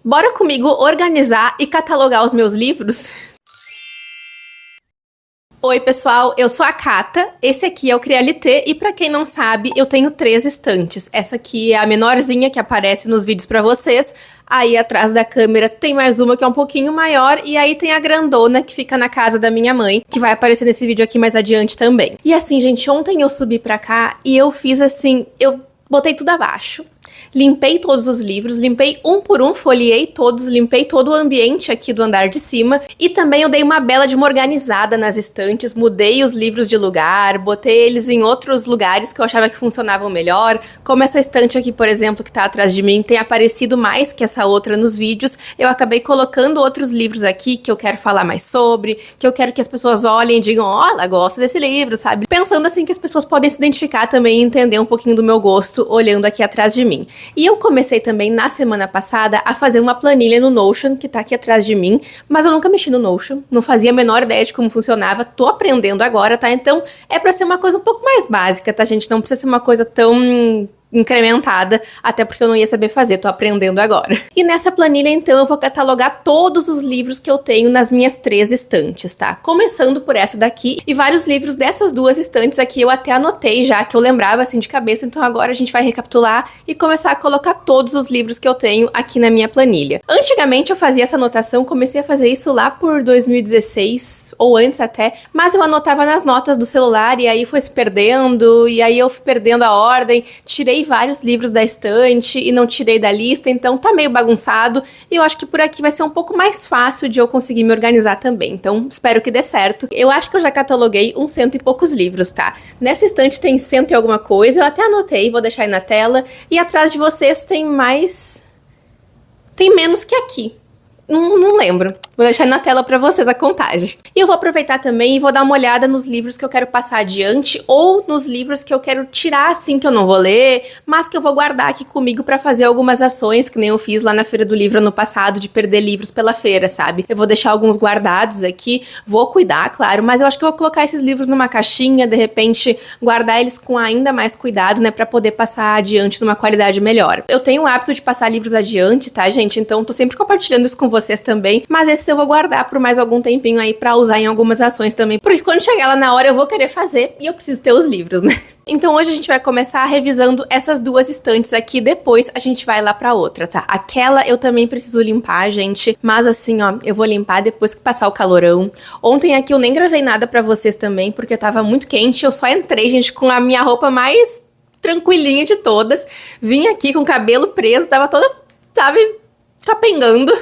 Bora comigo organizar e catalogar os meus livros? Oi pessoal, eu sou a Cata, esse aqui é o Crialité e pra quem não sabe, eu tenho 3 estantes. Essa aqui é a menorzinha que aparece nos vídeos pra vocês, aí atrás da câmera tem mais uma que é um pouquinho maior e aí tem a grandona que fica na casa da minha mãe, que vai aparecer nesse vídeo aqui mais adiante também. E assim, gente, ontem eu subi pra cá e eu fiz assim, eu botei tudo abaixo. Limpei todos os livros, limpei um por um, folheei todos, limpei todo o ambiente aqui do andar de cima e também eu dei uma bela de uma organizada nas estantes, mudei os livros de lugar, botei eles em outros lugares que eu achava que funcionavam melhor, como essa estante aqui, por exemplo, que tá atrás de mim, tem aparecido mais que essa outra nos vídeos, eu acabei colocando outros livros aqui que eu quero falar mais sobre, que eu quero que as pessoas olhem e digam, ó, ela gosta desse livro, sabe? Pensando assim que as pessoas podem se identificar também e entender um pouquinho do meu gosto olhando aqui atrás de mim. E eu comecei também na semana passada a fazer uma planilha no Notion, que tá aqui atrás de mim, mas eu nunca mexi no Notion, não fazia a menor ideia de como funcionava, tô aprendendo agora, tá? Então é pra ser uma coisa um pouco mais básica, tá, gente? Não precisa ser uma coisa tão incrementada, até porque eu não ia saber fazer, tô aprendendo agora. E nessa planilha, então, eu vou catalogar todos os livros que eu tenho nas minhas 3 estantes, tá? Começando por essa daqui, e vários livros dessas 2 estantes aqui eu até anotei já, que eu lembrava assim de cabeça, então agora a gente vai recapitular e começar a colocar todos os livros que eu tenho aqui na minha planilha. Antigamente eu fazia essa anotação, comecei a fazer isso lá por 2016, ou antes até, mas eu anotava nas notas do celular e aí foi se perdendo, e aí eu fui perdendo a ordem, tirei vários livros da estante e não tirei da lista, então tá meio bagunçado e eu acho que por aqui vai ser um pouco mais fácil de eu conseguir me organizar também, então espero que dê certo. Eu acho que eu já cataloguei uns 100 e poucos livros, tá? Nessa estante tem 100 e alguma coisa, eu até anotei, vou deixar aí na tela, e atrás de vocês tem mais... tem menos que aqui. Não lembro. Vou deixar na tela pra vocês a contagem. E eu vou aproveitar também e vou dar uma olhada nos livros que eu quero passar adiante ou nos livros que eu quero tirar assim que eu não vou ler, mas que eu vou guardar aqui comigo pra fazer algumas ações, que nem eu fiz lá na Feira do Livro ano passado, de perder livros pela feira, sabe? Eu vou deixar alguns guardados aqui, vou cuidar, claro, mas eu acho que eu vou colocar esses livros numa caixinha, de repente guardar eles com ainda mais cuidado, né, pra poder passar adiante numa qualidade melhor. Eu tenho o hábito de passar livros adiante, tá, gente? Então tô sempre compartilhando isso com vocês também, mas esse eu vou guardar por mais algum tempinho aí pra usar em algumas ações também, porque quando chegar lá na hora eu vou querer fazer e eu preciso ter os livros, né? Então hoje a gente vai começar revisando essas 2 estantes aqui, depois a gente vai lá pra outra, tá? Aquela eu também preciso limpar, gente, mas assim, ó, eu vou limpar depois que passar o calorão. Ontem aqui eu nem gravei nada pra vocês também, porque tava muito quente, eu só entrei, gente, com a minha roupa mais tranquilinha de todas, vim aqui com o cabelo preso, tava toda, sabe, capengando,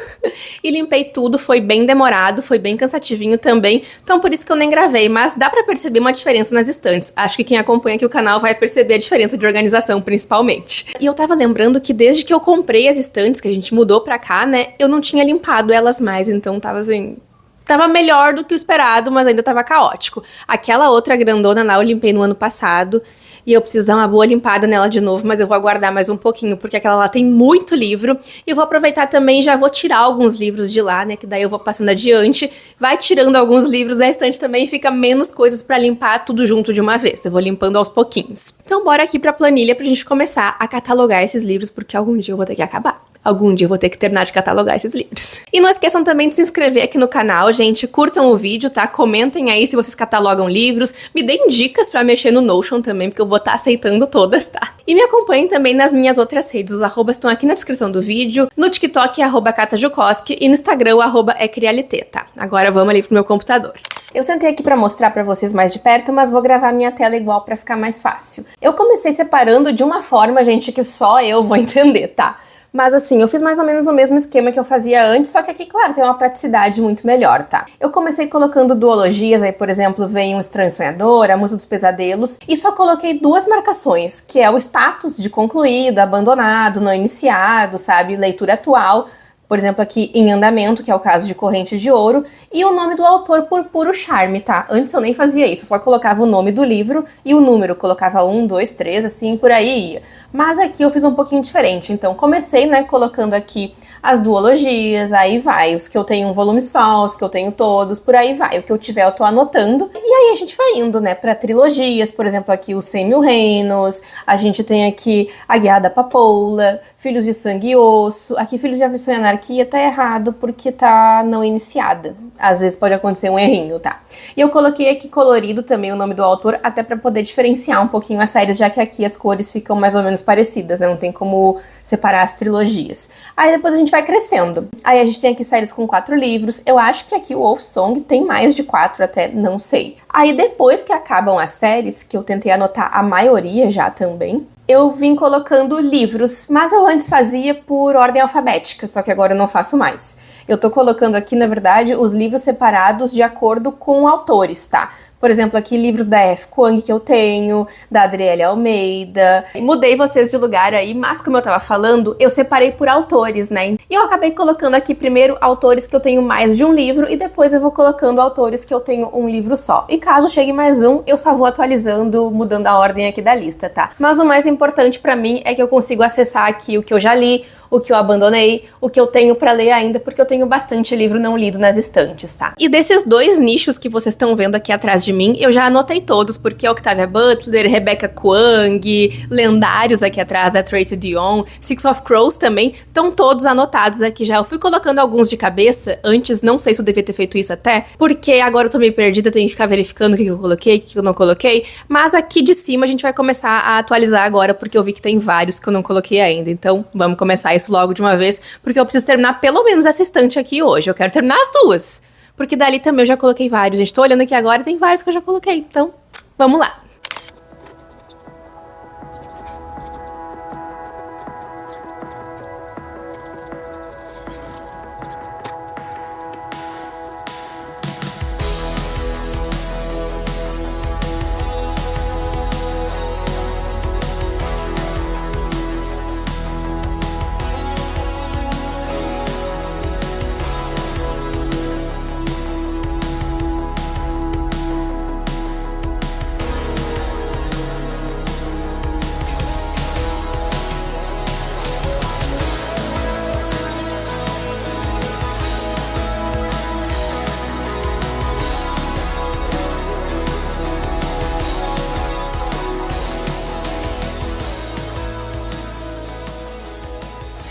e limpei tudo, foi bem demorado, foi bem cansativinho também, então por isso que eu nem gravei, mas dá pra perceber uma diferença nas estantes. Acho que quem acompanha aqui o canal vai perceber a diferença de organização, principalmente. E eu tava lembrando que desde que eu comprei as estantes, que a gente mudou pra cá, né, eu não tinha limpado elas mais, então tava assim... tava melhor do que o esperado, mas ainda tava caótico. Aquela outra grandona lá eu limpei no ano passado, e eu preciso dar uma boa limpada nela de novo, mas eu vou aguardar mais um pouquinho, porque aquela lá tem muito livro. E eu vou aproveitar também e já vou tirar alguns livros de lá, né, que daí eu vou passando adiante. Vai tirando alguns livros da estante também e fica menos coisas pra limpar tudo junto de uma vez. Eu vou limpando aos pouquinhos. Então bora aqui pra planilha pra gente começar a catalogar esses livros, porque algum dia eu vou ter que acabar. Algum dia eu vou ter que terminar de catalogar esses livros. E não esqueçam também de se inscrever aqui no canal, gente. Curtam o vídeo, tá? Comentem aí se vocês catalogam livros. Me deem dicas pra mexer no Notion também, porque eu vou estar aceitando todas, tá? E me acompanhem também nas minhas outras redes. Os arrobas estão aqui na descrição do vídeo. No TikTok, @CataJukoski, e no Instagram, @ecrialité, tá? Agora vamos ali pro meu computador. Eu sentei aqui pra mostrar pra vocês mais de perto, mas vou gravar minha tela igual pra ficar mais fácil. Eu comecei separando de uma forma, gente, que só eu vou entender, tá? Mas assim, eu fiz mais ou menos o mesmo esquema que eu fazia antes, só que aqui, claro, tem uma praticidade muito melhor, tá? Eu comecei colocando duologias, aí, por exemplo, vem um Estranho Sonhador, a Musa dos Pesadelos, e só coloquei 2 marcações, que é o status de concluído, abandonado, não iniciado, sabe? Leitura atual, por exemplo, aqui em andamento, que é o caso de Corrente de Ouro, e o nome do autor por puro charme, tá? Antes eu nem fazia isso, eu só colocava o nome do livro e o número, colocava 1, 2, 3, assim, por aí ia. Mas aqui eu fiz um pouquinho diferente, então comecei, né, colocando aqui as duologias, aí vai. Os que eu tenho um volume só, os que eu tenho todos, por aí vai. O que eu tiver eu tô anotando. E aí a gente vai indo, né, pra trilogias. Por exemplo, aqui os 100 Mil Reinos. A gente tem aqui A Guerra da Papoula, Filhos de Sangue e Osso. Aqui Filhos de Aflição e Anarquia tá errado porque tá não iniciada. Às vezes pode acontecer um errinho, tá? E eu coloquei aqui colorido também o nome do autor, até pra poder diferenciar um pouquinho as séries, já que aqui as cores ficam mais ou menos parecidas, né? Não tem como separar as trilogias. Aí depois a gente vai crescendo. Aí a gente tem aqui séries com 4 livros. Eu acho que aqui o Wolfsong tem mais de 4, até não sei. Aí depois que acabam as séries, que eu tentei anotar a maioria já também, eu vim colocando livros, mas eu antes fazia por ordem alfabética, só que agora eu não faço mais. Eu tô colocando aqui, na verdade, os livros separados de acordo com autores, tá? Por exemplo, aqui livros da F. Kuang que eu tenho, da Adriele Almeida. Mudei vocês de lugar aí, mas como eu tava falando, eu separei por autores, né? E eu acabei colocando aqui primeiro autores que eu tenho mais de um livro e depois eu vou colocando autores que eu tenho um livro só. E caso chegue mais um, eu só vou atualizando, mudando a ordem aqui da lista, tá? Mas o mais importante pra mim é que eu consigo acessar aqui o que eu já li, o que eu abandonei, o que eu tenho pra ler ainda, porque eu tenho bastante livro não lido nas estantes, tá? E desses 2 nichos que vocês estão vendo aqui atrás de mim, eu já anotei todos, porque é Octavia Butler, Rebecca Kuang, lendários aqui atrás da Tracy Dion, Six of Crows também, estão todos anotados aqui já. Eu fui colocando alguns de cabeça, antes não sei se eu devia ter feito isso até, porque agora eu tô meio perdida, tenho que ficar verificando o que eu coloquei, o que eu não coloquei, mas aqui de cima a gente vai começar a atualizar agora, porque eu vi que tem vários que eu não coloquei ainda, então vamos começar isso logo de uma vez, porque eu preciso terminar pelo menos essa estante aqui hoje. Eu quero terminar as 2, porque dali também eu já coloquei vários. Gente, tô olhando aqui agora e tem vários que eu já coloquei, então vamos lá.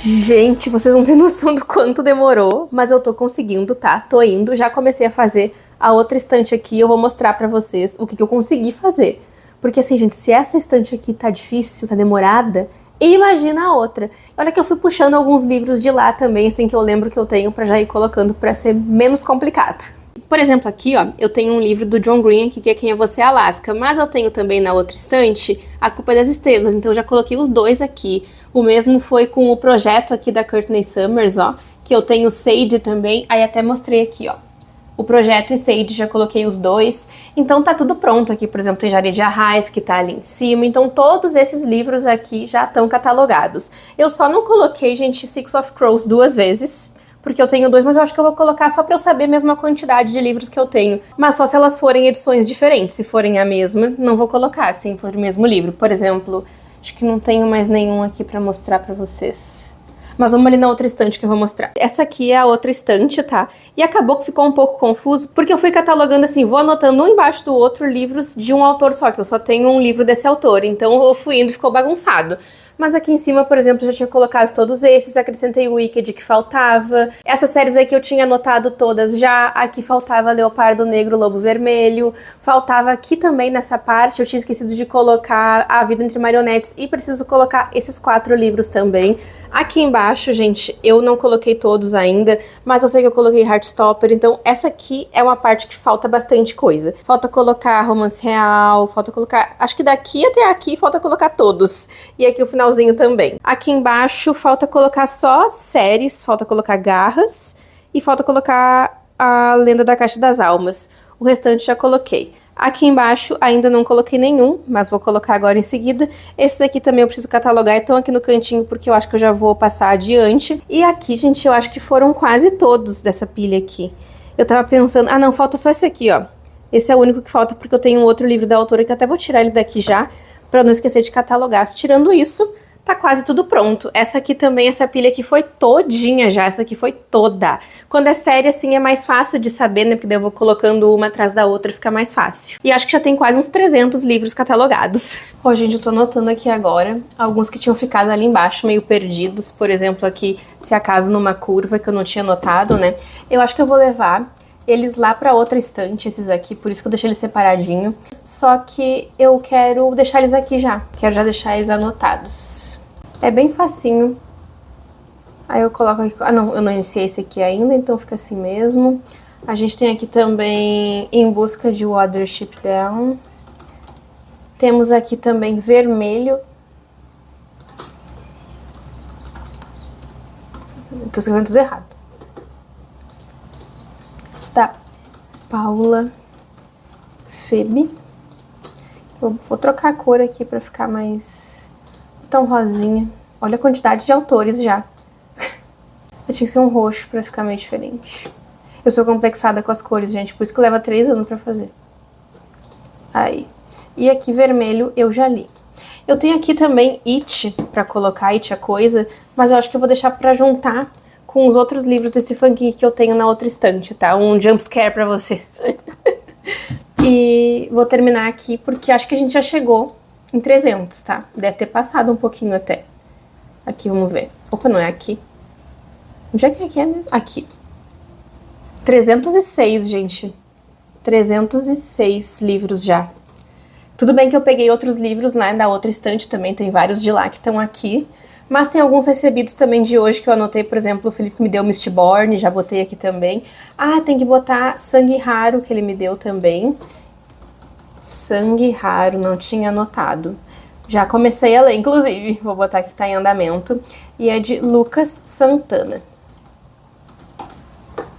Gente, vocês não têm noção do quanto demorou, mas eu tô conseguindo, tá? Tô indo, já comecei a fazer a outra estante aqui, eu vou mostrar pra vocês o que eu consegui fazer. Porque assim, gente, se essa estante aqui tá difícil, tá demorada, imagina a outra. Olha que eu fui puxando alguns livros de lá também, assim, que eu lembro que eu tenho pra já ir colocando pra ser menos complicado. Por exemplo, aqui, ó, eu tenho um livro do John Green aqui, que é Quem é Você, Alaska, mas eu tenho também na outra estante A Culpa das Estrelas, então eu já coloquei os 2 aqui. O mesmo foi com o projeto aqui da Courtney Summers, ó, que eu tenho Sage também, aí até mostrei aqui, ó. O projeto e Sage, já coloquei os 2, então tá tudo pronto aqui, por exemplo, tem Jari de Arraes, que tá ali em cima, então todos esses livros aqui já estão catalogados. Eu só não coloquei, gente, Six of Crows 2 vezes, porque eu tenho 2, mas eu acho que eu vou colocar só pra eu saber mesmo a quantidade de livros que eu tenho. Mas só se elas forem edições diferentes, se forem a mesma, não vou colocar, se for o mesmo livro. Por exemplo, acho que não tenho mais nenhum aqui pra mostrar pra vocês. Mas vamos ali na outra estante que eu vou mostrar. Essa aqui é a outra estante, tá? E acabou que ficou um pouco confuso, porque eu fui catalogando assim, vou anotando um embaixo do outro livros de um autor só, que eu só tenho um livro desse autor, então eu fui indo e ficou bagunçado. Mas aqui em cima, por exemplo, já tinha colocado todos esses, acrescentei o Wicked que faltava. Essas séries aqui eu tinha anotado todas já, aqui faltava Leopardo Negro, Lobo Vermelho, faltava aqui também nessa parte, eu tinha esquecido de colocar A Vida Entre Marionetes e preciso colocar esses 4 livros também. Aqui embaixo, gente, eu não coloquei todos ainda, mas eu sei que eu coloquei Heartstopper, então essa aqui é uma parte que falta bastante coisa. Falta colocar Romance Real, falta colocar... acho que daqui até aqui falta colocar todos. E aqui o finalzinho também. Aqui embaixo falta colocar só séries, falta colocar Garras e falta colocar a Lenda da Caixa das Almas. O restante já coloquei. Aqui embaixo ainda não coloquei nenhum, mas vou colocar agora em seguida. Esses aqui também eu preciso catalogar, então aqui no cantinho, porque eu acho que eu já vou passar adiante. E aqui, gente, eu acho que foram quase todos dessa pilha aqui. Eu tava pensando... ah, não, falta só esse aqui, ó. Esse é o único que falta, porque eu tenho um outro livro da autora que eu até vou tirar ele daqui já, pra não esquecer de catalogar. Tirando isso, Tá quase tudo pronto. Essa aqui também, essa pilha aqui foi todinha já, essa aqui foi toda. Quando é série, assim, é mais fácil de saber, né? Porque daí eu vou colocando uma atrás da outra e fica mais fácil. E acho que já tem quase uns 300 livros catalogados. Ó, gente, eu tô anotando aqui agora alguns que tinham ficado ali embaixo, meio perdidos. Por exemplo, aqui, se acaso numa curva que eu não tinha notado, né? Eu acho que eu vou levar eles lá pra outra estante, esses aqui, por isso que eu deixei eles separadinho. Só que eu quero deixar eles aqui já. Quero já deixar eles anotados. É bem facinho. Aí eu coloco aqui... Ah, não, eu não iniciei esse aqui ainda, então fica assim mesmo. A gente tem aqui também Em Busca de Watership Down. Temos aqui também Vermelho. Tô escrevendo tudo errado. Da Paula Febe. Eu vou trocar a cor aqui pra ficar mais tão rosinha. Olha a quantidade de autores já. Eu tinha que ser um roxo pra ficar meio diferente. Eu sou complexada com as cores, gente, por isso que leva 3 anos pra fazer. Aí. E aqui vermelho eu já li. Eu tenho aqui também It pra colocar, It a coisa, mas eu acho que eu vou deixar pra juntar com os outros livros desse funky que eu tenho na outra estante, tá? Um jumpscare pra vocês. E vou terminar aqui porque acho que a gente já chegou em 300, tá? Deve ter passado um pouquinho até. Aqui, vamos ver. Opa, não é aqui. Onde é que aqui é mesmo? Aqui. 306, gente. 306 livros já. Tudo bem que eu peguei outros livros lá da outra estante também, tem vários de lá que estão aqui. Mas tem alguns recebidos também de hoje que eu anotei, por exemplo, o Felipe me deu Mistborn, já botei aqui também. Ah, tem que botar Sangue Raro, que ele me deu também. Sangue Raro, não tinha anotado. Já comecei a ler, inclusive, vou botar aqui que tá em andamento. E é de Lucas Santana.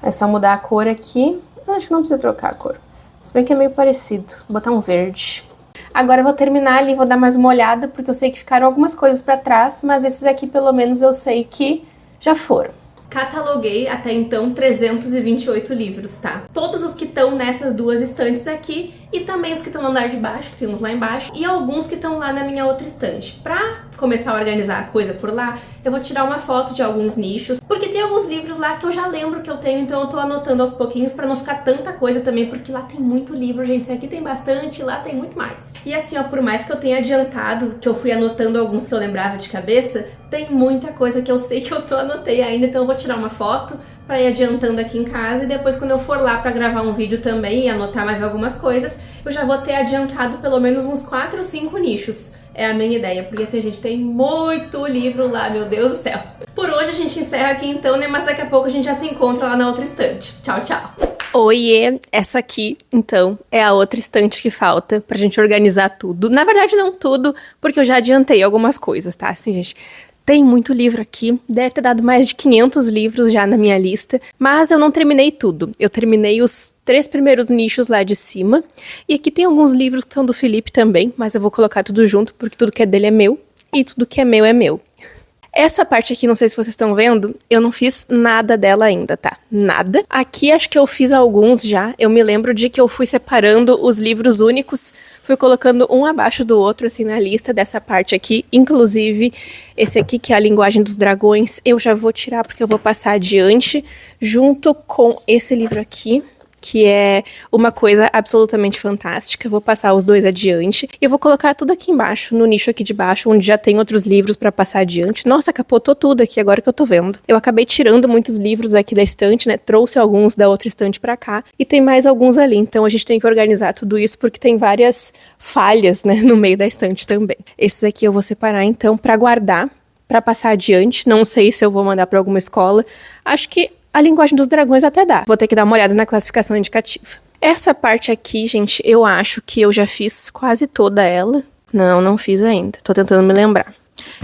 É só mudar a cor aqui. Eu acho que não precisa trocar a cor. Se bem que é meio parecido. Vou botar um verde. Agora eu vou terminar ali, vou dar mais uma olhada, porque eu sei que ficaram algumas coisas pra trás, mas esses aqui pelo menos eu sei que já foram. Cataloguei até então 328 livros, tá? Todos os que estão nessas duas estantes aqui e também os que estão no andar de baixo, que tem uns lá embaixo, e alguns que estão lá na minha outra estante. Pra começar a organizar a coisa por lá, eu vou tirar uma foto de alguns nichos, porque tem alguns livros lá que eu já lembro que eu tenho, então eu tô anotando aos pouquinhos pra não ficar tanta coisa também, porque lá tem muito livro, gente. Esse aqui tem bastante, lá tem muito mais. E assim, ó, por mais que eu tenha adiantado, que eu fui anotando alguns que eu lembrava de cabeça, tem muita coisa que eu sei que eu anotei ainda, então eu vou tirar uma foto pra ir adiantando aqui em casa e depois quando eu for lá pra gravar um vídeo também e anotar mais algumas coisas, eu já vou ter adiantado pelo menos uns 4 ou 5 nichos. É a minha ideia, porque assim a gente tem muito livro lá, meu Deus do céu. Por hoje a gente encerra aqui então, né, mas daqui a pouco a gente já se encontra lá na outra estante. Tchau, tchau! Oiê, essa aqui, então, é a outra estante que falta pra gente organizar tudo. Na verdade, não tudo, porque eu já adiantei algumas coisas, tá? Assim, gente, tem muito livro aqui, deve ter dado mais de 500 livros já na minha lista, mas eu não terminei tudo. Eu terminei os 3 primeiros nichos lá de cima, e aqui tem alguns livros que são do Felipe também, mas eu vou colocar tudo junto, porque tudo que é dele é meu, e tudo que é meu é meu. Essa parte aqui, não sei se vocês estão vendo, eu não fiz nada dela ainda, tá? Nada. Aqui acho que eu fiz alguns já. Eu me lembro de que eu fui separando os livros únicos, fui colocando um abaixo do outro, assim, na lista dessa parte aqui. Inclusive, esse aqui, que é a Linguagem dos Dragões, eu já vou tirar porque eu vou passar adiante, junto com esse livro aqui, que é uma coisa absolutamente fantástica. Eu vou passar os dois adiante e eu vou colocar tudo aqui embaixo, no nicho aqui de baixo, onde já tem outros livros pra passar adiante. Nossa, capotou tudo aqui agora que eu tô vendo. Eu acabei tirando muitos livros aqui da estante, né? Trouxe alguns da outra estante pra cá e tem mais alguns ali. Então a gente tem que organizar tudo isso porque tem várias falhas, né, no meio da estante também. Esses aqui eu vou separar então pra guardar, pra passar adiante. Não sei se eu vou mandar pra alguma escola. Acho que a Linguagem dos Dragões até dá. Vou ter que dar uma olhada na classificação indicativa. Essa parte aqui, gente, eu acho que eu já fiz quase toda ela. Não, não fiz ainda. Tô tentando me lembrar.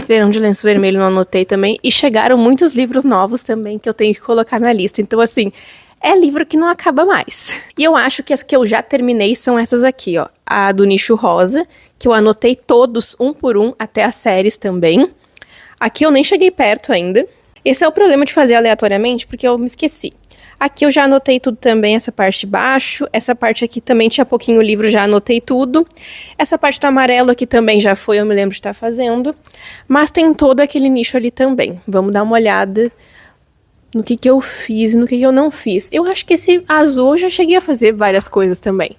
Verão de Lenço Vermelho não anotei também. E chegaram muitos livros novos também que eu tenho que colocar na lista. Então, assim, é livro que não acaba mais. E eu acho que as que eu já terminei são essas aqui, ó. A do nicho rosa, que eu anotei todos, um por um, até as séries também. Aqui eu nem cheguei perto ainda. Esse é o problema de fazer aleatoriamente, porque eu me esqueci. Aqui eu já anotei tudo também, essa parte de baixo. Essa parte aqui também tinha pouquinho livro, já anotei tudo. Essa parte do amarelo aqui também já foi, eu me lembro de estar fazendo. Mas tem todo aquele nicho ali também. Vamos dar uma olhada no que eu fiz e no que eu não fiz. Eu acho que esse azul eu já cheguei a fazer várias coisas também.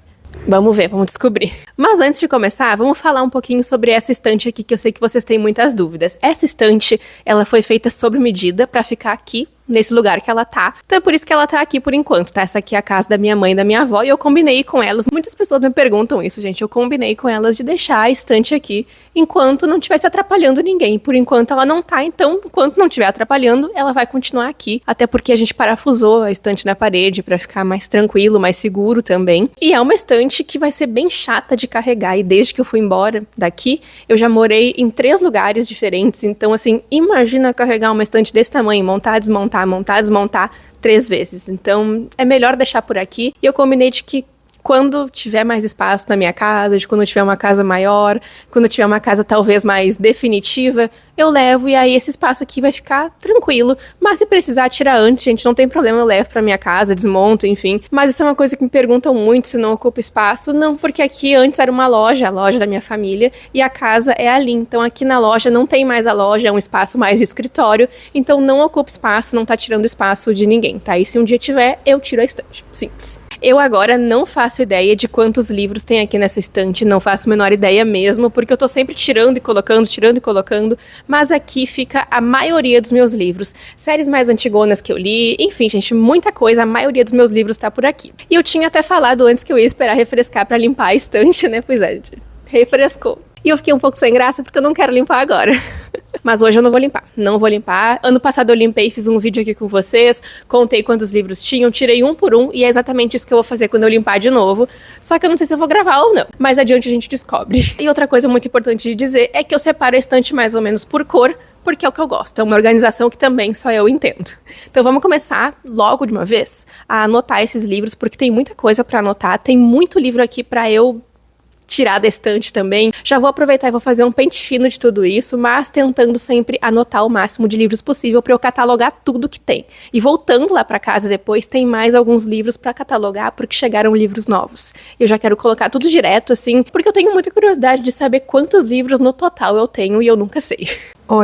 Vamos ver, vamos descobrir. Mas antes de começar, vamos falar um pouquinho sobre essa estante aqui, que eu sei que vocês têm muitas dúvidas. Essa estante, ela foi feita sob medida para ficar aqui, nesse lugar que ela tá. Então é por isso que ela tá aqui por enquanto, tá? Essa aqui é a casa da minha mãe e da minha avó, e eu combinei com elas. Muitas pessoas me perguntam isso, gente. Eu combinei com elas de deixar a estante aqui enquanto não estivesse atrapalhando ninguém. Por enquanto ela não tá, então enquanto não estiver atrapalhando, ela vai continuar aqui. Até porque a gente parafusou a estante na parede pra ficar mais tranquilo, mais seguro também. E é uma estante que vai ser bem chata de carregar. E desde que eu fui embora daqui, eu já morei em 3 lugares diferentes. Então, assim, imagina carregar uma estante desse tamanho, montar, desmontar 3 vezes. Então, é melhor deixar por aqui. E eu combinei de que quando tiver mais espaço na minha casa, de quando eu tiver uma casa maior, quando eu tiver uma casa talvez mais definitiva, eu levo e aí esse espaço aqui vai ficar tranquilo. Mas se precisar tirar antes, gente, não tem problema, eu levo pra minha casa, desmonto, enfim. Mas isso é uma coisa que me perguntam muito se não ocupa espaço. Não, porque aqui antes era uma loja, a loja da minha família, e a casa é ali. Então aqui na loja não tem mais a loja, é um espaço mais de escritório, então não ocupa espaço, não tá tirando espaço de ninguém, tá? E se um dia tiver, eu tiro a estante. Simples. Eu agora não faço ideia de quantos livros tem aqui nessa estante, não faço a menor ideia mesmo, porque eu tô sempre tirando e colocando, mas aqui fica a maioria dos meus livros. Séries mais antigonas que eu li, enfim, gente, muita coisa, a maioria dos meus livros tá por aqui. E eu tinha até falado antes que eu ia esperar refrescar pra limpar a estante, né? Pois é, refrescou. E eu fiquei um pouco sem graça porque eu não quero limpar agora. Mas hoje eu não vou limpar. Ano passado eu limpei, fiz um vídeo aqui com vocês, contei quantos livros tinham, tirei um por um, e é exatamente isso que eu vou fazer quando eu limpar de novo. Só que eu não sei se eu vou gravar ou não, mas adiante a gente descobre. E outra coisa muito importante de dizer é que eu separo a estante mais ou menos por cor, porque é o que eu gosto, é uma organização que também só eu entendo. Então vamos começar logo de uma vez a anotar esses livros, porque tem muita coisa pra anotar, tem muito livro aqui pra eu tirar da estante também. Já vou aproveitar e vou fazer um pente fino de tudo isso, mas tentando sempre anotar o máximo de livros possível para eu catalogar tudo que tem. E voltando lá para casa depois, tem mais alguns livros para catalogar, porque chegaram livros novos. Eu já quero colocar tudo direto, assim, porque eu tenho muita curiosidade de saber quantos livros no total eu tenho e eu nunca sei.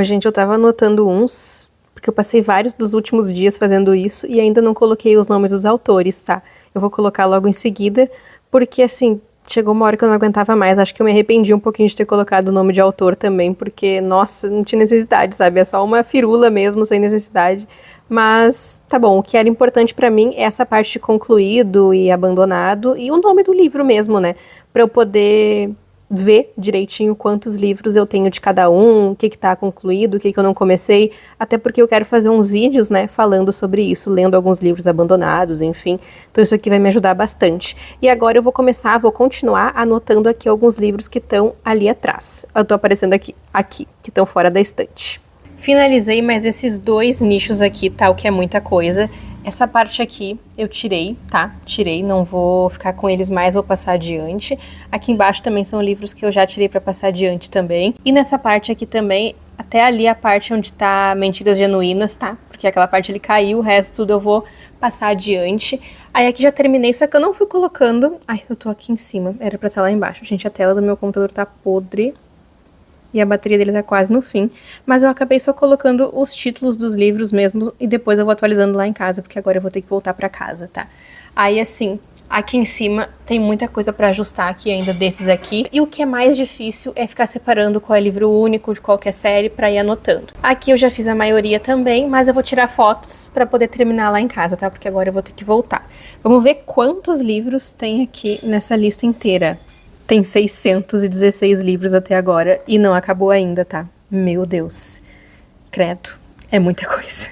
Gente, eu tava anotando uns, porque eu passei vários dos últimos dias fazendo isso e ainda não coloquei os nomes dos autores, tá? Eu vou colocar logo em seguida, porque assim, chegou uma hora que eu não aguentava mais, acho que eu me arrependi um pouquinho de ter colocado o nome de autor também, porque, nossa, não tinha necessidade, sabe? É só uma firula mesmo, sem necessidade. Mas, tá bom, o que era importante pra mim é essa parte de concluído e abandonado, e o nome do livro mesmo, né? Pra eu poder ver direitinho quantos livros eu tenho de cada um, o que tá concluído, o que eu não comecei, até porque eu quero fazer uns vídeos, né, falando sobre isso, lendo alguns livros abandonados, enfim, então isso aqui vai me ajudar bastante. E agora eu vou continuar anotando aqui alguns livros que estão ali atrás, eu tô aparecendo aqui, que estão fora da estante. Finalizei mais esses 2 nichos aqui, tá, o que é muita coisa. Essa parte aqui eu tirei, tá? Tirei, não vou ficar com eles mais, vou passar adiante. Aqui embaixo também são livros que eu já tirei pra passar adiante também. E nessa parte aqui também, até ali a parte onde tá Mentiras Genuínas, tá? Porque aquela parte ali caiu, o resto tudo eu vou passar adiante. Aí aqui já terminei, só que eu não fui colocando... Ai, eu tô aqui em cima, era pra estar lá embaixo. Gente, a tela do meu computador tá podre. E a bateria dele tá quase no fim, mas eu acabei só colocando os títulos dos livros mesmo, e depois eu vou atualizando lá em casa, porque agora eu vou ter que voltar pra casa, tá? Aí assim, aqui em cima tem muita coisa pra ajustar aqui ainda desses aqui, e o que é mais difícil é ficar separando qual é livro único de qualquer série pra ir anotando. Aqui eu já fiz a maioria também, mas eu vou tirar fotos pra poder terminar lá em casa, tá? Porque agora eu vou ter que voltar. Vamos ver quantos livros tem aqui nessa lista inteira. Tem 616 livros até agora e não acabou ainda, tá? Meu Deus. Credo. É muita coisa.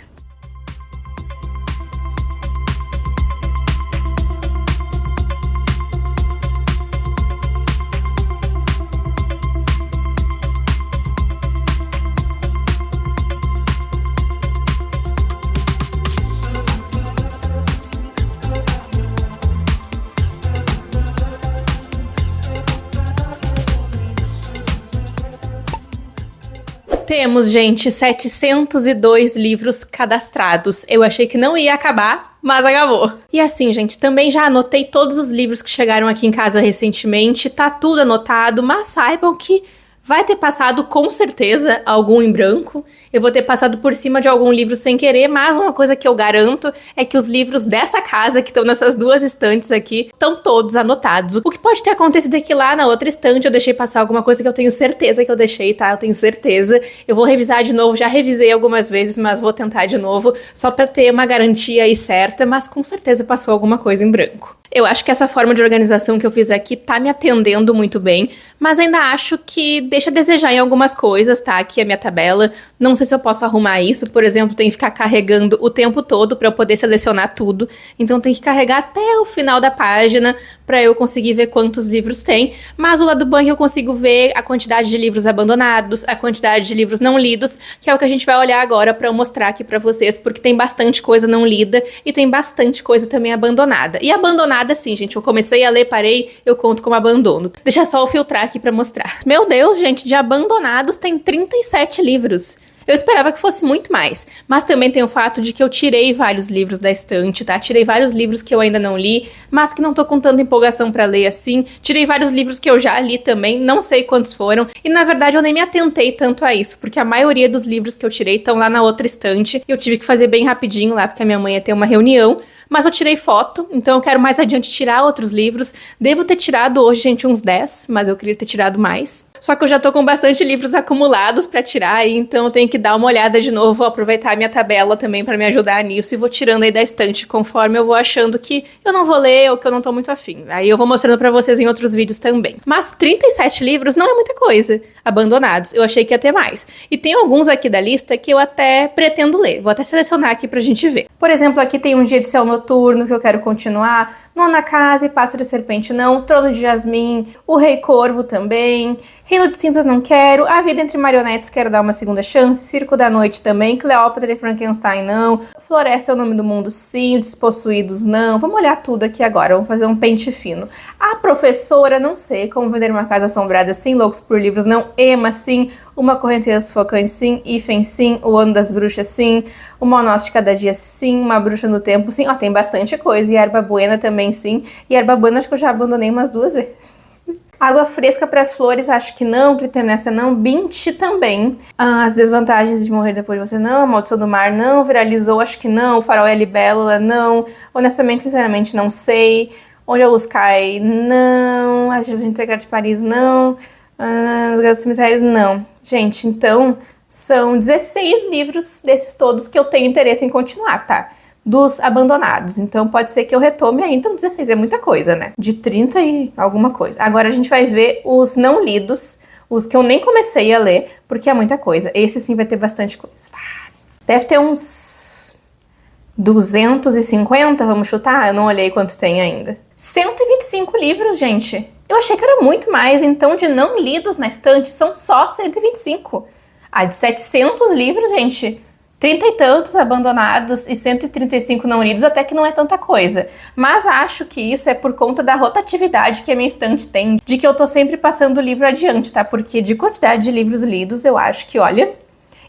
Temos, gente, 702 livros cadastrados. Eu achei que não ia acabar, Mas acabou. E assim, gente, também já anotei todos os livros que chegaram aqui em casa recentemente, tá tudo anotado, mas saibam que vai ter passado com certeza algum em branco. Eu vou ter passado por cima de algum livro sem querer, mas uma coisa que eu garanto é que os livros dessa casa, que estão nessas duas estantes aqui, estão todos anotados. O que pode ter acontecido é que lá na outra estante eu deixei passar alguma coisa que eu tenho certeza que eu deixei, tá? Eu tenho certeza. Eu vou revisar de novo, já revisei algumas vezes, mas vou tentar de novo, só pra ter uma garantia aí certa, mas com certeza passou alguma coisa em branco. Eu acho que essa forma de organização que eu fiz aqui tá me atendendo muito bem, mas ainda acho que deixa a desejar em algumas coisas, tá? Aqui a minha tabela, não sei se eu posso arrumar isso, por exemplo, tem que ficar carregando o tempo todo para eu poder selecionar tudo, então tem que carregar até o final da página para eu conseguir ver quantos livros tem, mas o lado bom é que eu consigo ver a quantidade de livros abandonados, a quantidade de livros não lidos, que é o que a gente vai olhar agora para eu mostrar aqui para vocês, porque tem bastante coisa não lida e tem bastante coisa também abandonada. E abandonada, sim, gente, eu comecei a ler, parei, eu conto como abandono. Deixa só eu filtrar aqui pra mostrar. Meu Deus, gente, de abandonados tem 37 livros. Eu esperava que fosse muito mais, mas também tem o fato de que eu tirei vários livros da estante, tá? Tirei vários livros que eu ainda não li, mas que não tô com tanta empolgação pra ler assim. Tirei vários livros que eu já li também, não sei quantos foram, e na verdade eu nem me atentei tanto a isso, porque a maioria dos livros que eu tirei estão lá na outra estante, e eu tive que fazer bem rapidinho lá, porque a minha mãe ia ter uma reunião. Mas eu tirei foto, então eu quero mais adiante tirar outros livros. Devo ter tirado hoje, gente, uns 10, mas eu queria ter tirado mais. Só que eu já tô com bastante livros acumulados pra tirar, então eu tenho que dar uma olhada de novo, aproveitar a minha tabela também pra me ajudar nisso e vou tirando aí da estante conforme eu vou achando que eu não vou ler ou que eu não tô muito afim. Aí eu vou mostrando pra vocês em outros vídeos também. Mas 37 livros não é muita coisa abandonados, eu achei que ia ter mais. E tem alguns aqui da lista que eu até pretendo ler, vou até selecionar aqui pra gente ver. Por exemplo, aqui tem Um Dia de Céu Noturno, que eu quero continuar, Nona Casa e Pássaro e Serpente não, Trono de Jasmim, O Rei Corvo também, Reino de Cinzas não quero, A Vida entre Marionetes quero dar uma segunda chance, Circo da Noite também, Cleópatra e Frankenstein não, Floresta é o Nome do Mundo sim, Despossuídos não, vamos olhar tudo aqui agora, vamos fazer um pente fino. A Professora, não sei, Como Vender uma Casa Assombrada sim, Loucos por Livros não, Emma sim, Uma Correnteza Sufocante sim, Ifen sim, O Ano das Bruxas sim, O Mal Nosso de Cada Dia sim, Uma Bruxa no Tempo sim, ó, tem bastante coisa, e Erva Buena também sim, e Erva Buena acho que eu já abandonei umas 2 vezes. Água Fresca para as Flores, acho que não, Clitemnestra não, Bint também, As Desvantagens de Morrer Depois de Você não, A Maldição do Mar não, Viralizou, acho que não, Farol e Libélula não, honestamente, sinceramente, não sei, Onde a Luz Cai não, As Gente Secreta de Paris não, Os Gatos Cemitérios não. Gente, então são 16 livros desses todos que eu tenho interesse em continuar, tá? Dos abandonados, então pode ser que eu retome aí, então 16 é muita coisa, né? De 30 e alguma coisa. Agora a gente vai ver os não lidos, os que eu nem comecei a ler, porque é muita coisa. Esse sim vai ter bastante coisa. Deve ter uns 250, vamos chutar? Eu não olhei quantos tem ainda. 125 livros, gente. Eu achei que era muito mais, então de não lidos na estante são só 125. Ah, de 700 livros, gente, 30 e tantos abandonados e 135 não lidos, até que não é tanta coisa. Mas acho que isso é por conta da rotatividade que a minha estante tem, de que eu tô sempre passando o livro adiante, tá? Porque de quantidade de livros lidos, eu acho que, olha,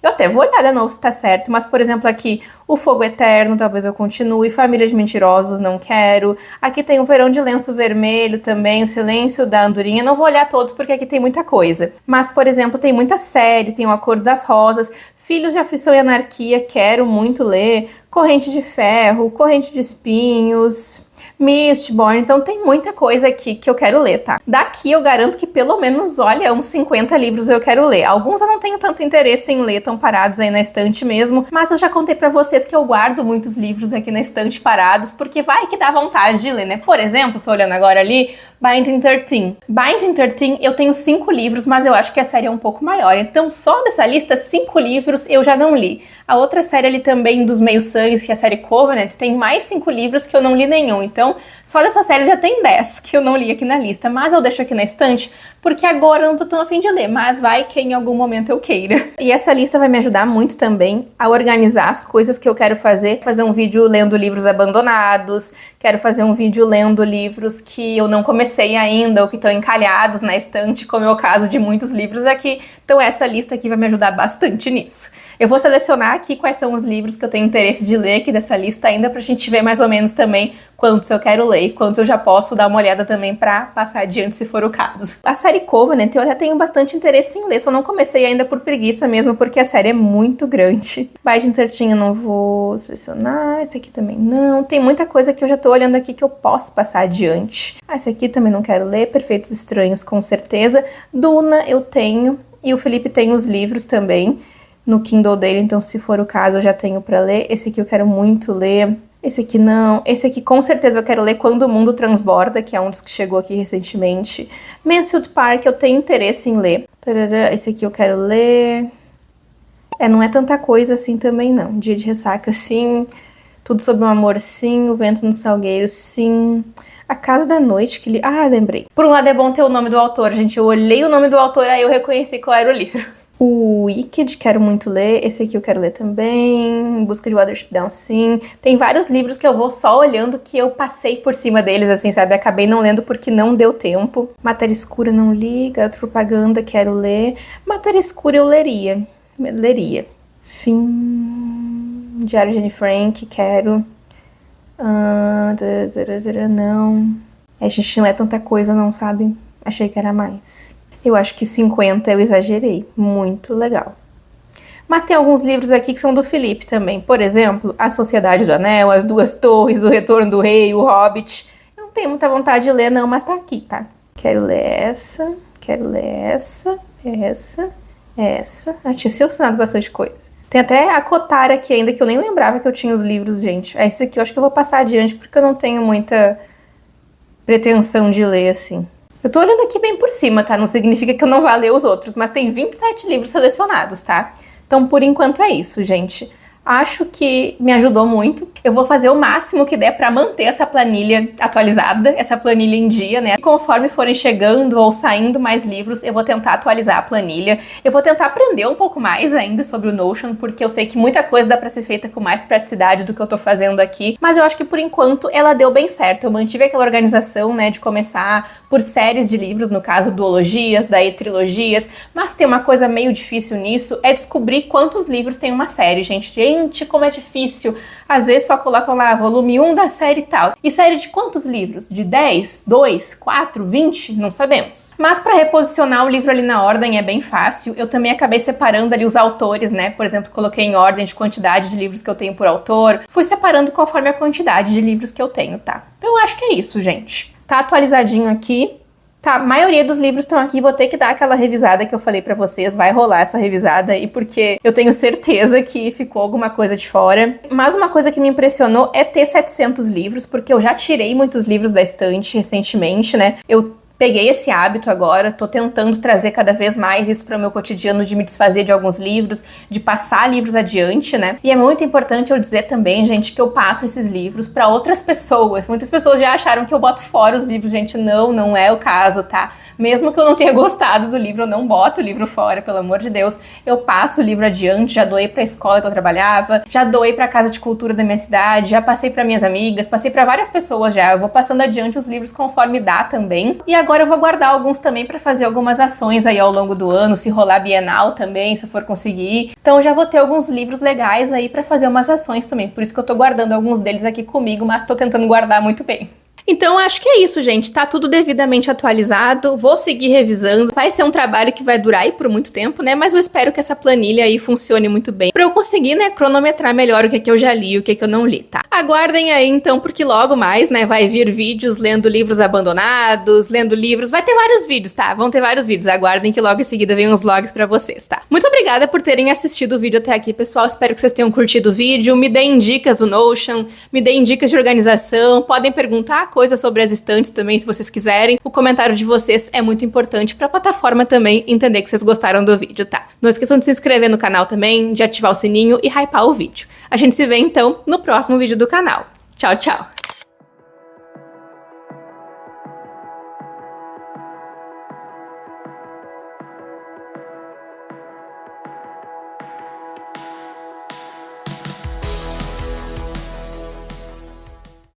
eu até vou olhar de novo se tá certo, mas, por exemplo, aqui, O Fogo Eterno, talvez eu continue, Família de Mentirosos, não quero. Aqui tem O Verão de Lenço Vermelho também, O Silêncio da Andorinha, não vou olhar todos porque aqui tem muita coisa. Mas, por exemplo, tem muita série, tem O Acordo das Rosas, Filhos de Aflição e Anarquia, quero muito ler, Corrente de Ferro, Corrente de Espinhos, Mistborn, então tem muita coisa aqui que eu quero ler, tá? Daqui eu garanto que pelo menos, olha, uns 50 livros eu quero ler. Alguns eu não tenho tanto interesse em ler, estão parados aí na estante mesmo, mas eu já contei pra vocês que eu guardo muitos livros aqui na estante parados, porque vai que dá vontade de ler, né? Por exemplo, tô olhando agora ali, Binding 13. Binding 13 eu tenho 5 livros, mas eu acho que a série é um pouco maior, então só dessa lista, 5 livros eu já não li. A outra série ali também dos Meio-Sangues, que é a série Covenant, tem mais 5 livros que eu não li nenhum, então só dessa série já tem 10 que eu não li aqui na lista, mas eu deixo aqui na estante porque agora eu não tô tão afim de ler, mas vai que em algum momento eu queira. E essa lista vai me ajudar muito também a organizar as coisas que eu quero fazer um vídeo lendo livros abandonados, quero fazer um vídeo lendo livros que eu não comecei ainda ou que estão encalhados na estante, como é o caso de muitos livros aqui. Então essa lista aqui vai me ajudar bastante nisso. Eu vou selecionar aqui quais são os livros que eu tenho interesse de ler aqui dessa lista ainda, pra gente ver mais ou menos também quantos eu quero ler e quantos eu já posso dar uma olhada também pra passar adiante se for o caso. A série Covenant eu até tenho bastante interesse em ler, só não comecei ainda por preguiça mesmo, porque a série é muito grande. Binding 13 eu não vou selecionar, esse aqui também não. Tem muita coisa que eu já tô olhando aqui que eu posso passar adiante. Esse aqui também não quero ler, Perfeitos Estranhos com certeza. Duna eu tenho, e o Felipe tem os livros também no Kindle dele, então se for o caso eu já tenho pra ler. Esse aqui eu quero muito ler. Esse aqui não. Esse aqui com certeza eu quero ler Quando o Mundo Transborda, que é um dos que chegou aqui recentemente. Mansfield Park eu tenho interesse em ler. Esse aqui eu quero ler. Não é tanta coisa assim também não. Dia de Ressaca, sim. Tudo sobre o Amor, sim. O Vento no Salgueiro, sim. A Casa da Noite, que lembrei. Por um lado é bom ter o nome do autor, gente. Eu olhei o nome do autor, aí eu reconheci qual era o livro. O Wicked, quero muito ler. Esse aqui eu quero ler também. Em Busca de Watership Down, sim. Tem vários livros que eu vou só olhando que eu passei por cima deles, assim, sabe? Acabei não lendo porque não deu tempo. Matéria Escura não li. Garoto Propaganda quero ler. Matéria Escura eu leria. Fim. Diário de Anne Frank, quero. Não. Gente, não é tanta coisa não, sabe? Achei que era mais. Eu acho que 50 eu exagerei. Muito legal. Mas tem alguns livros aqui que são do Felipe também. Por exemplo, A Sociedade do Anel, As Duas Torres, O Retorno do Rei, O Hobbit. Eu não tenho muita vontade de ler não, mas tá aqui, tá? Quero ler essa, essa. Tinha selecionado bastante coisa. Tem até a Cotar aqui ainda, que eu nem lembrava que eu tinha os livros, gente. Esse aqui eu acho que eu vou passar adiante, porque eu não tenho muita pretensão de ler, assim. Eu tô olhando aqui bem por cima, tá? Não significa que eu não vá ler os outros, mas tem 27 livros selecionados, tá? Então, por enquanto é isso, gente. Acho que me ajudou muito. Eu vou fazer o máximo que der pra manter essa planilha atualizada, essa planilha em dia, né? Conforme forem chegando ou saindo mais livros, eu vou tentar atualizar a planilha. Eu vou tentar aprender um pouco mais ainda sobre o Notion, porque eu sei que muita coisa dá pra ser feita com mais praticidade do que eu tô fazendo aqui. Mas eu acho que por enquanto ela deu bem certo. Eu mantive aquela organização, né, de começar por séries de livros, no caso duologias, daí trilogias. Mas tem uma coisa meio difícil nisso, é descobrir quantos livros tem uma série, gente. Gente, como é difícil. Às vezes só colocam lá, volume 1 da série tal. E série de quantos livros? De 10? 2? 4? 20? Não sabemos. Mas para reposicionar o livro ali na ordem é bem fácil. Eu também acabei separando ali os autores, né? Por exemplo, coloquei em ordem de quantidade de livros que eu tenho por autor. Fui separando conforme a quantidade de livros que eu tenho, tá? Então eu acho que é isso, gente. Tá atualizadinho aqui. Tá, a maioria dos livros estão aqui, vou ter que dar aquela revisada que eu falei pra vocês, vai rolar essa revisada aí, porque eu tenho certeza que ficou alguma coisa de fora. Mas uma coisa que me impressionou é ter 700 livros, porque eu já tirei muitos livros da estante recentemente, né? Eu peguei esse hábito agora, tô tentando trazer cada vez mais isso para o meu cotidiano, de me desfazer de alguns livros, de passar livros adiante, né? E é muito importante eu dizer também, gente, que eu passo esses livros para outras pessoas. Muitas pessoas já acharam que eu boto fora os livros, gente, não é o caso, tá? Mesmo que eu não tenha gostado do livro, eu não boto o livro fora, pelo amor de Deus. Eu passo o livro adiante, já doei pra escola que eu trabalhava, já doei pra casa de cultura da minha cidade, já passei pra minhas amigas, passei pra várias pessoas já. Eu vou passando adiante os livros conforme dá também. E agora eu vou guardar alguns também pra fazer algumas ações aí ao longo do ano, se rolar Bienal também, se eu for conseguir. Então eu já vou ter alguns livros legais aí pra fazer umas ações também. Por isso que eu tô guardando alguns deles aqui comigo, mas tô tentando guardar muito bem. Então, acho que é isso, gente. Tá tudo devidamente atualizado. Vou seguir revisando. Vai ser um trabalho que vai durar aí por muito tempo, né? Mas eu espero que essa planilha aí funcione muito bem, pra eu conseguir, né, cronometrar melhor o que é que eu já li e o que é que eu não li, tá? Aguardem aí, então, porque logo mais, né, vai vir vídeos lendo livros abandonados, lendo livros. Vai ter vários vídeos, tá? Vão ter vários vídeos. Aguardem que logo em seguida vem uns vlogs pra vocês, tá? Muito obrigada por terem assistido o vídeo até aqui, pessoal. Espero que vocês tenham curtido o vídeo. Me deem dicas do Notion, me deem dicas de organização. Podem perguntar coisas sobre as estantes também, se vocês quiserem. O comentário de vocês é muito importante pra plataforma também entender que vocês gostaram do vídeo, tá? Não esqueçam de se inscrever no canal também, de ativar o sininho e hypar o vídeo. A gente se vê, então, no próximo vídeo do canal. Tchau, tchau!